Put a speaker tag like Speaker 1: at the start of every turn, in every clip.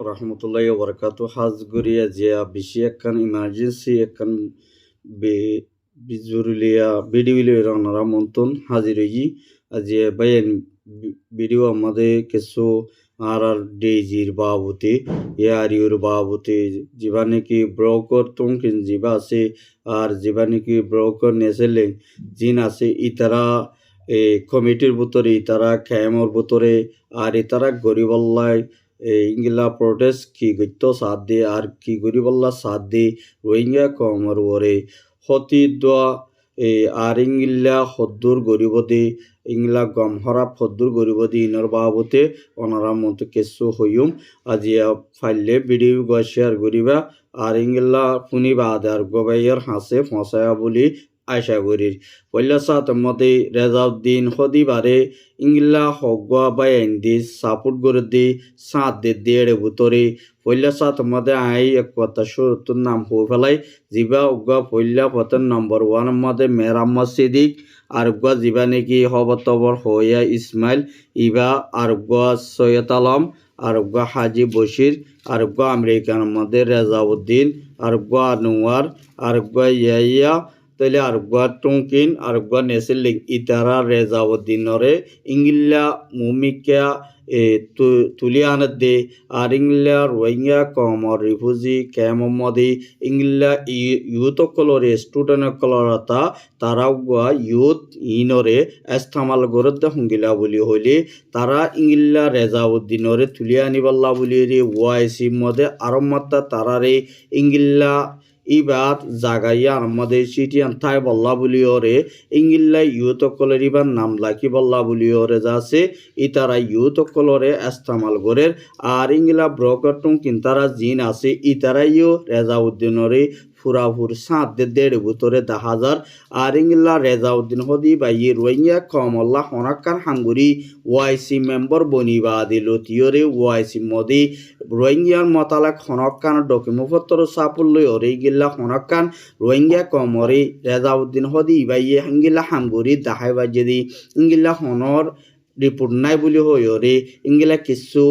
Speaker 1: রহমতুল্লাহি ওয়া বারাকাতুহু। হাজ গরিয়া জিয়া বেশি একখান ইমার্জেন্সি একখান বিজুরুলিয়া ভিডিও রান্নারা মন্তন হাজির হই আজিয়া বাইন ভিডিও আমাদের কিছু আর ডেজির বাবুতে ইয়ারিউর বাবুতে যেবা নাকি ব্রোকর তুমকিন যেবা আছে আর যেবা নাকি ব্রোকর নেসেলেন জিন আছে ইতারা কমিটির ভিতরে ইতারা খেমর ভিতরে আর ইতারা গরিবল্লায় ইংলা প্রোটেস্ট কি গত্য সাথ দে আর কি গরিবল্লা সাথ দে রোহিঙ্গা কমর ওরে হতি দোয়া আর ইংলা হদ্দুর গরিবদে ইংলা গম হরাপ হদ্দুর গরিবদি ইনর বাবতে ওনারা মতো কেসু হইম আজিয়া ফাইলে ভিডিও গা শেয়ার করিবা আর ইংলা পুনি বাদার গবাইয়ের হাসে ফসায়া বলি আশা করির পয়লা সাত মতে রেজাউদ্দিন হদিবারে ইংলা হগুয়া বাইন দি সাপোর্ট করে দি সাত দে দেড় ভিতরে পয়লা সাত মতে আই এক কথা শুরুর নাম হয়ে ফেলাই জিবা উগা পয়লা পতন নম্বর 1 মতে মেরাম্মদ সিদ্দিক আর উগা জিবা নাকি হবতবর হইয়া ইসমাইল ইবা আর উগা সৈয়দ আলম আর উগা হাজি বশির আর উগা আমেরিকান মধ্যে রেজাউদ্দিন আর উগা আনোয়ার আর উগা ইয়াইয়া তাহলে আর গুয়া টঙ্কিন আর গুয়া নেসেলিং ইতারা রেজাউদ্দিনরে ইংলা মুমিকা তুলি আনত দে আর ইংলা রোহিঙ্গা কমর রিফিউজি কেমদি ইংলা ইউথ কলরে স্টুডেন্ট কলরতা তারা গুয়া ইউথ ইনরে এস্তামাল গরদ হুঙ্গিলা বলি হইলে তারা ইংলা রেজাউদ্দিনরে তুলি আনিবাল্লা বলি রে ওয়াইসি মধ্যে আরম্মতা তারারে ইংলা ইবার জাগাইয়া আমাদের সিটিয়ান থাই বল্লা বলি ওরে ইংলিল্লা ইউথ কলের ইবার নাম লাকি বল্লা বলি ওরে যাচ্ছে ইতারা ইউথ কলরে এস্তামাল করের আর ইংলা ব্রোকার টুঙ্কিন তারা জিন আছে ইতারাইও রেজাউদ্দিনরে ফুরাফুর সাত দেড় ভিতরে 10,000 আর ইংলা রেজাউদ্দিন হদি বাই রোহিঙ্গা কমল্লা হনাক্কার হাঙ্গুরি ওয়াইসি মেম্বার বনিবা দিল তিয়রে ওয়াইসি মদি রোহিঙ্গার মতালাক হনক্কান ডকুমেন্টপত্র সাপুল্লই ওরে গিল্লা হনক্কান রোহিঙ্গা কমরে রেজাউদ্দিন হদি বাই হাঙ্গিলা হাঙ্গুরি দাহাই বাজেদি ইংলা হনর রিপোর্ট নাই বলি হইরে ইংলা কিছু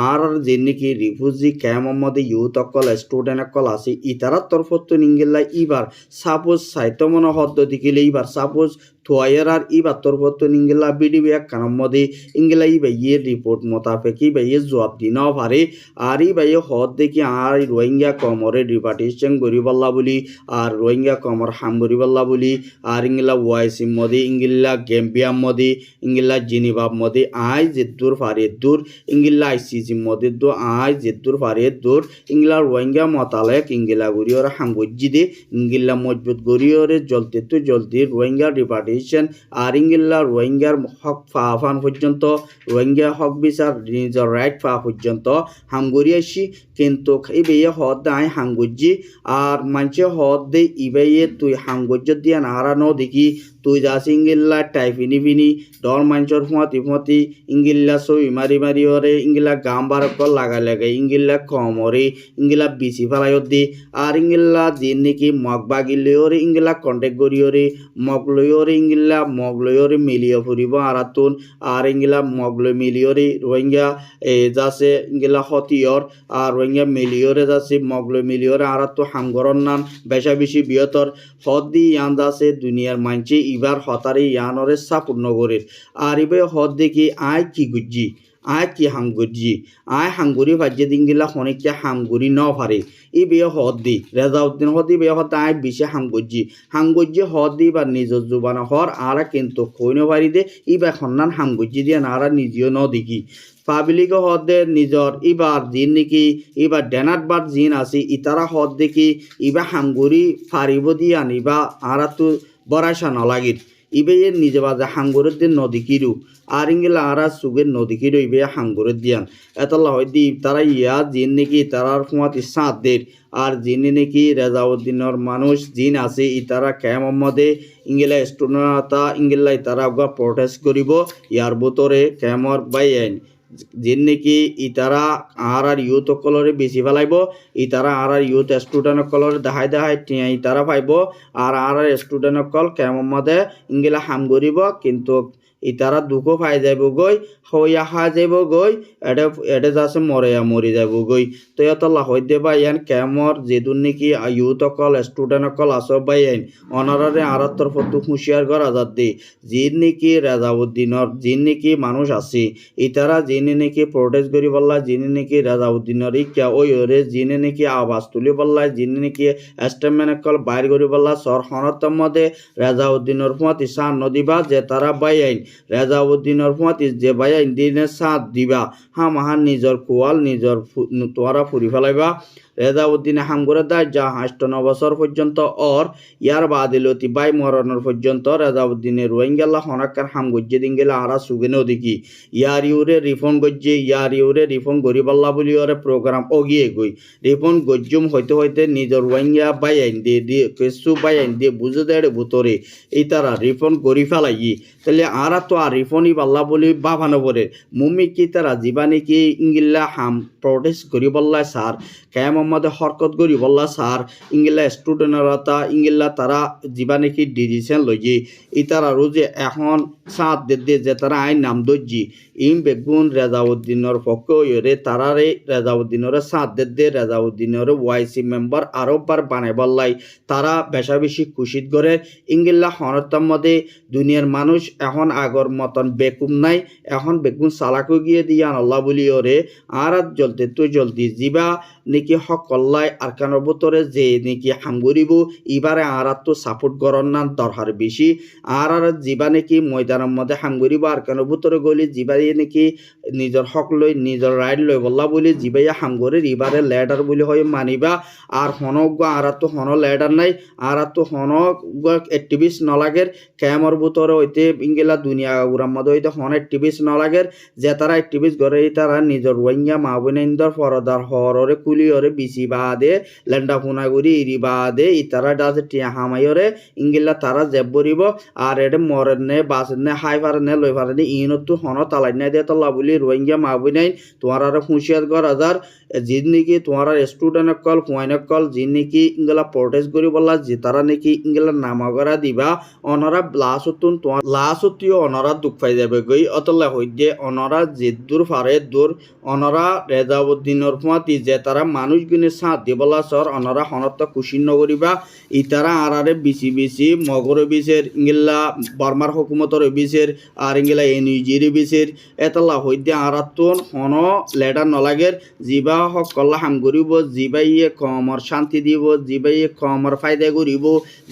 Speaker 1: আর যে নাকি রিফিউজি ক্যাম্পমধ্যে ইউথ অকল স্টুডেন্ট অকল আছে ইতারার তরফত ইংলা ইবার সাপোজ সাহিত্যমন হদ্দ দিকিলে ইবার সাপোজ থোয়ার আর ইবার তরফত ইংলা বিডিবি এক কানার মধ্যে ইংলা ইবাইয়ে রিপোর্ট মোতাবেক ইবাইয়ে জবাব দি না পারে আর ইবাইয়ে হদ দেখি আর রোহিঙ্গা কমরে রিপার্টিশন করিবাল্লা বলি আর রোহিঙ্গা কমর হাম করিবাল্লা বলি আর ইংলা ওয়াইসি মধ্যে ইংলা গেম্বিয়ার মধ্যে ইংলা জিনিবা মধ্যে আই জেদ্দুর ফারিদুর ইংলা আইসিজি মধ্যে দো আই জেদ্দুর ফারিদুর ইংলা রোহিঙ্গা মতালেক ইংলা গরিয়র হাঙ্গজি দে ইংলা মজবুত গরিয়রে জলতে তো জলদি রোহিঙ্গা রিপার্টিশন আর ইংলা রোহিঙ্গার হক ফাফান পর্যন্ত রোহিঙ্গা হক বিচার নিজের রাইট ফা পর্যন্ত হাঙ্গরি আসি কিন্তু ইবেয়ে হদ আই হাঙ্গজি আর মানছে হদ দে ইবেয়ে তুই হাঙ্গজ দিয়া নারা ন দেখি তুই যাস ইংলা টাইফিনি ফিনি ডর মাঞ্চর ফুঁয়াতি ইংলা সই মারি মারি ওরে ইংলা গাম বারকল লাগা লাগে ইংলা কমরে ইংলা বিচি ফেলাইত দি আর ইংলা দিন নাকি মগ বাগিলে ওরে ইংলা কন্টেক্ট করি ওরে মগ লই ওরে ইংলা মগ লই ওরে মিলিয়ে ফুরিব আরাতুন আর ইংলা মগ লই মিলিয়রে রোহিঙ্গা যাচ্ছে ইংলা হতিয়র আর রোহিঙ্গা মিলিয়রে যাচ্ছে মগ লই মিলিয়রে আরাতু হাঙ্গরর নাম বেশা বেশি বিয়তর হদ দি ইয়ান যাচ্ছে দুনিয়ার মানছে ইবার হতারে ইয়ানরে সাপূর্ণ করির আর ইবে হদ দেখি আয় কি গুজি আয় কি হাঙ্গুজি আয় হাঙ্গুরি ভাজ্যে দিনগিলা খনিকা হাঙ্গুরি ন পারে ই বে হদ দি রেজাউদ্দিন হদি বে হদ আয় বিশে হাঙ্গুজি হদ দি বা নিজের জুবানা হর আর কিন্তু কইন পারি দে ই বা খন্নান হাঙ্গুজি দিয়ে নারা নিজেও ন দেখি পাবলিক হদে নিজর ইবার জিন নাকি ইবার ডেনাটবার জিন আছে ইতারা হদ দেখি ইবা হাঙ্গুরি ফারিব দিয়ে আনিবা আর তো বরাইসা নলাগির ইবে নিজে বাজে হাঙ্গুরের দিন নদী কিরু আর ইংলা আরা সুগের নদী কিরু ইবে হাঙ্গুরের দিয়ান এতলা হয় দি তারা ইয়া জিন নাকি তারার ফুঁয়াতি সাঁতদের আর যিনি নাকি রেজাউদ্দিনের মানুষ জিন আছে ইতারা ক্যামদে ইংলা স্টুডেন্টতা ইংলা ইতারা প্রটেস্ট করিব ইয়ার ভিতরে ক্যামর বাই আইন যেন নাকি ইতারা আর ইউথ কলরে বেশি ফেলাইব ইতারা আর ইউথ স্টুডেন্ট কলরে দেখাই ইতারা পাইব আর স্টুডেন্ট কল কেমন মধ্যে ইংলা হাম করিব কিন্তু ইতারা দুঃখ পাই যাব গই হইয়া হা যাব গই এটা যাচ্ছে মরি যাব গই তো এতলা হইতে বাইয়ান কেমর যেদুন নাকি ইউথ অকল স্টুডেন্ট অকল আস বাইয়ান অনারারে আরাত্তর ফটো হুঁশিয়ার করা যাত দি যিন নাকি রেজাউদ্দিনর যিন নাকি মানুষ আছে ইতারা যিনি নাকি প্রোটেস্ট করি বললা যিনি নাকি রেজাউদ্দিনর ইকা ওই ওরে যিনি নাকি আওয়াজ তুলি বললা যিনি নাকি স্টেটমেন্ট অকল বাইর করি বললা সর হনতর মধ্যে রেজাউদ্দিনের ফুয়াতি সান নদিবা যে তারা বাইয়াইন রেজাউদ্দিনের ফুয়াতি যে বাইয়াইন দিনে সাথ দিবা হামাহান নিজর কোয়াল নিজর তোয়ারা ফুরি ফেলাইবা রেজাউদ্দিনে হামগুরে দায় যা 8 বছর পর্যন্ত অর ইয়ার বাদিলতি বাই মরণের পর্যন্ত রেজাউদ্দিনের রোহিঙ্গাল্লা হনাক্কার হাম গজ্জে দিন গেলে আরা সুগেনেও দেখি ইয়ার ইউরে রিফোন গজ্জে ইয়ার ইউরে রিফোন গরিবাল্লা বলি ওরে প্রোগ্রাম অগিয়ে গই রিফোন গজ্জুম হইতে হইতে নিজের রোহিঙ্গা বাইন দিয়ে কেসু বাইন দিয়ে বুঝে দেয় ভুতরে এই তারা রিফোন গরি ফেলাই তাহলে আরা তো আর রিফোনই পাল্লা বলি বাভানো পরে মুমি কি তারা জীবানি কি ইংলিল্লা হাম প্রোটেস্ট করি বললা স্যার কেম আমাদের হরকত করি বললা স্যার ইংলিলা স্টুডেন্টরা ইংলিলা তারা জীবানি কি ডিসিশন লইয়ে ই তারা রোজে এখন সাথ দে যে তারা আইন নাম দর্জি ইম বেগুন রেজাউদ্দিনের পক্ষ রে তারারে রেজাউদ্দিনের সাথ দে রেজাউদ্দিনের ওয়াইসি মেম্বার আরো বার বানাই বললাই তারা বেশা বেশি খুশিত করে ইংলিলা হনতার মধ্যে দুনিয়ার মানুষ এখন আগর মতন বেকুম নাই এখন বেগুন সালাকু গিয়ে দিয়ান আল্লাহ বলি ওরে আর জ্বলতে তো জ্বলতি জিবা নাকি হক কল্লাই আর কানোর ভিতরে যে নাকি হামগরিব এবারে আর তো সাপোর্ট করার না দরকার বেশি আর জিবা নাকি ময়দানের মধ্যে হামগরিব আর কানোর ভিতরে গলি জিবাই নাকি নিজের হক লই নিজের রাইট লই বললা বলি জিবাইয়া হামগরের এবারে লেডার বলি হয় মানিবা আর হনক আর তো হন লেডার নাই আর তো হনক অ্যাক্টিভিস্ট নলাগের ক্যামর ভিতরে হইতে ইংগেলা দুনিয়া উড়ার মধ্যে হইতে হন অ্যাক্টিভিস্ট নলাগের যে তারা অ্যাক্টিভিস্ট করে তারা নিজের রোহিঙ্গা মাহবুনেন্দর ফরদার হররে কুলিয়রে বিসি বাদে লেন্ডা ফুনাগুড়ি ইরি বাদে ইতারা ডাজে টিয়া হামাইরে ইংগিল্লা তারা জেবরিব আর এটা মরেন নে বাসের নে হাই পারে নে লই পারে নে ইনতো হন তালাই নাই দিয়ে তল্লা বলি রোহিঙ্গা মাহবুনাই তোমার আর হুঁশিয়ার কর হাজার যিন নাকি তোমার স্টুডেন্ট কল হুয়াইন কল যিন নাকি ইংগলা প্রোটেস্ট করি বললা যে তারা নাকি ইংগলা নামাগরা দিবা অনরা লাসতুন তোমার লাসতিও অনরা দুঃখ পাই যাবে গই অতলা হই যে অনরা জিদ্দুর ফারে দূর অনরা রেজাউদ্দিনের ফুয়াতি যে তারা মানুষ গুনে সাথ দিবলা সর অনরা হনত খুশি নগরিবা ইতারা আরারে বিসি বিসি মগর বিসের ইংলা বর্মার হুকুমতর বিসের আর ইংলা এনইজির বিসের এতলা হইতে আরাতুন হন লেটার নলাগের জিবা হক কল্লা হাম করিব জিবাইয়ে কমর শান্তি দিব জিবাইয়ে কমর ফায়দা করিব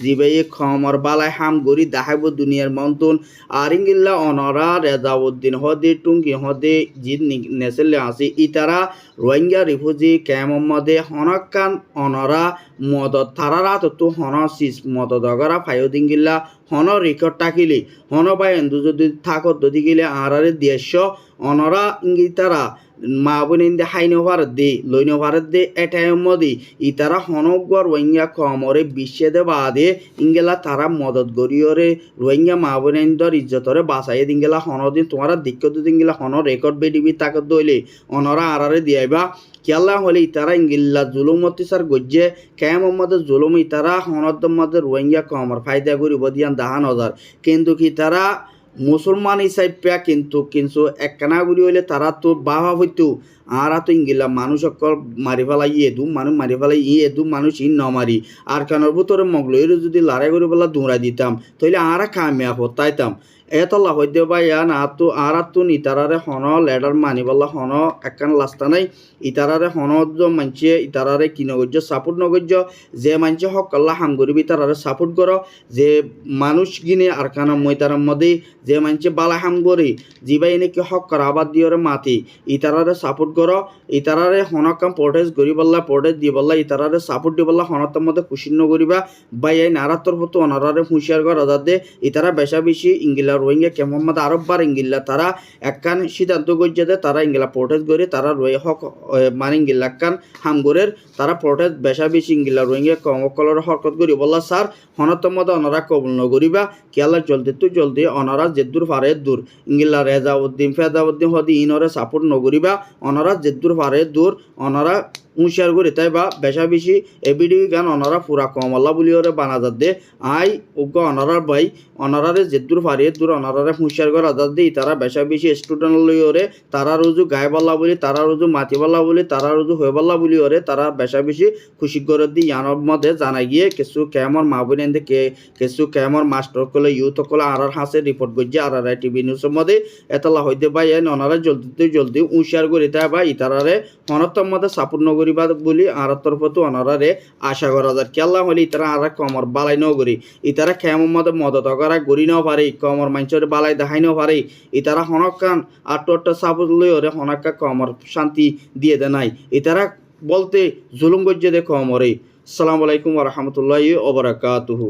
Speaker 1: জিবাইয়ে কমর বালাই হাম করি দেখাইব দুনিয়ার মন্তন আর ইংলা অনরা রেজাউদ্দিন হদে টুঙ্গি হদে জিদ নেসেলে আসি ইতারা রোহিঙ্গা রিফিউজি ক্যাম্পের মধ্যে হনকান অনরা মদত তারারা তো হন সিস মদত অগরা ফাইও দিঙ্গিল্লা হন রেকর্ড টাকিলে হন বা এন্দু যদি থাকত যদি গেলে আরারে দেশ অনরা ইঙ্গিতারা মা বোনিন্দে হাইনো ভারত দে লইনো ভারত দে এটাই মদি ইতারা হনগর রোহিঙ্গা কমরে বিশ্বদে বাদে ইঙ্গেলা তারা মদত গরিয়রে রোহিঙ্গা মা বোনিন্দর ইজ্জতরে বাঁচাই দিঙ্গেলা হনদিন তোমারা দিক্কত দিঙ্গেলা হন রেকর্ড বেডিবি তাকত দইলে অনরা আরারে দিয়াইবা কেলা হলে ইতারা ইঙ্গিল্লা জুলুম অত্যাচার গজ্জে ক্যাম মধ্যে জুলুম ইতারা হনদম মধ্যে রোহিঙ্গা কমর ফায়দা করিব দিয়ান 10,000 কিন্তু কি তারা মুসলমান হিসাবে কিন্তু একখানাগুড়ি হইলে তারা তো বাহা হইতো আর তো ইঙ্গিলা মানুষ সকল মারি ফেলাই মানুষ মারি ফেলাই মানুষ নমারি আর কানোর ভিতরে মগলইর যদি লড়াই করে বলা দৌড়াই দিতাম তাহলে আর কামিয়াব হতাইতাম এতলা হইতে বা ইয়া না তো আর তো ইতারারে হন লেডার মানি বলা হন একখান লাস্তা নাই ইতারারে হন মানছে ইতারারে কি নগর্য সাপোর্ট নগর্য যে মানছে হকল্লা হাম করিবি তারারে সাপোর্ট কর যে মানুষ গিনে আর কানা ময়তারার মধ্যে যে মানছে বালা হাম করি জিবাই নাকি হক করা আবার দিয়রে মাতি ইতারারে সাপোর্ট কর ইতারারে হনকাম প্রোটেস্ট করি বললা প্রোটেস্ট দি বললা ইতারারে সাপোর্ট দি বললা হনতার মধ্যে খুশি নগরিবা বাই এই নারাতর মতো অনারারে হুঁশিয়ার কর দে ইতারা বেশা বেশি ইংলিলা রোহিঙ্গা কে মোহাম্মদ আরববার ইংলিলা তারা একখান সিদ্ধান্ত গজ্জে দে তারা ইংলা প্রোটেস্ট করে তারা হক মানে ইংলিলা একখান হামগরের তারা প্রোটেস্ট বেশা বেশি ইংলিলা রোহিঙ্গা কমকলর হরকত করি বললা স্যার হনতার মধ্যে অনারা কবুল নগরিবা কেলা জলদি তো জলদি অনারা জেদ্দুর ফারে দূর ইংলিলা রেজাউদ্দিন ফেজাউদ্দিন হদি ইনরে সাপোর্ট নগরিবা অনারা জেদ্দুর ফারে দূর অনারা শেয়ার করি তাই বা বেশা বেশি এ ভিডিও গান অনারা পুরা কমল্লা বলি ওরে বানাজার দে আই উগ্র অনারার ভাই অনারারে যেদূর পারি দূর অনারারে হুঁশিয়ার করা যার দিয়ে তারা বেশা বেশি স্টুডেন্ট লই ওরে তারা রোজু গায়ে পাল্লা বলি তারা রোজু মাটি পাল্লা বলি তারা রোজু হয়ে পাল্লা বলি ওরে তারা বেশা বেশি খুশি করে দিয়ে ইয়ানোর মধ্যে জানাই গিয়ে কিছু কেমন মা বোন কিছু কেমন মাস্টার কলে ইউথ কলে আর হাসে রিপোর্ট করছে আর টিভি নিউজের মধ্যে এতলা হইতে পাই অনারা জলদি হুঁশিয়ার করি তাই বা ইতারারে হনতর মধ্যে সাপোর্ট নগরিবা বলি আর তরফতো অনারারে আশা করা যায় কেলা হলে ইতারা আর কমর বালাই নগরি ইতারা কেমন মধ্যে মদত করা গড়ি নাও পারে কমর মানুষের বালাই দেখাই নাও পারে ইতারা হনকান আটটা সাপোর্ট লই ওরে হনকা কমর শান্তি দিয়ে দে নাই ইতারা বলতে জুলুম গজ্জে দে কমরে। আসসালামু আলাইকুম ওয়া রাহমাতুল্লাহি ওয়া বারাকাতুহু।